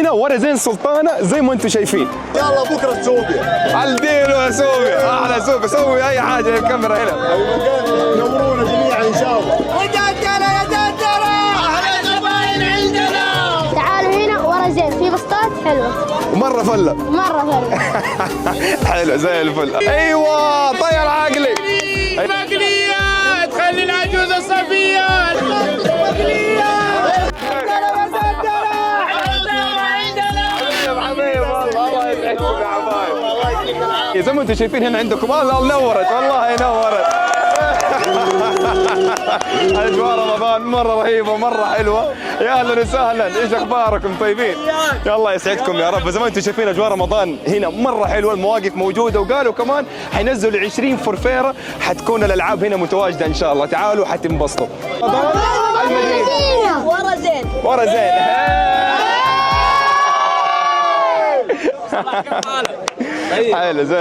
هنا ورا زين سلطانه زي ما انتم شايفين. يلا بكره سوبيا الديرو يا سوبيا، احلى سوبيا، سوي اي حاجه الكاميرا هنا. نورونا جميعا ان شاء الله. يا دندره احلى زباين عندنا. تعالوا هنا ورا زين في بسطات حلوه مره فله. مره فل. حلو زي الفل. ايوه طير عقلي. مقلية تخلي العجوز الصفية زي ما انتم شايفين هنا عندكم والله نورت، والله نورت. اجواء رمضان مره رهيبه مره حلوه. يا اهلا وسهلا، ايش اخباركم؟ طيبين؟ الله يسعدكم يا رب. زي ما انتم شايفين اجواء رمضان هنا مره حلوه، المواقف موجوده، وقالوا كمان حينزلوا 20 فرفيره، حتكون الالعاب هنا متواجده ان شاء الله. تعالوا حتنبسطوا. المدينه ورا زين. ورا زين. حلو زين.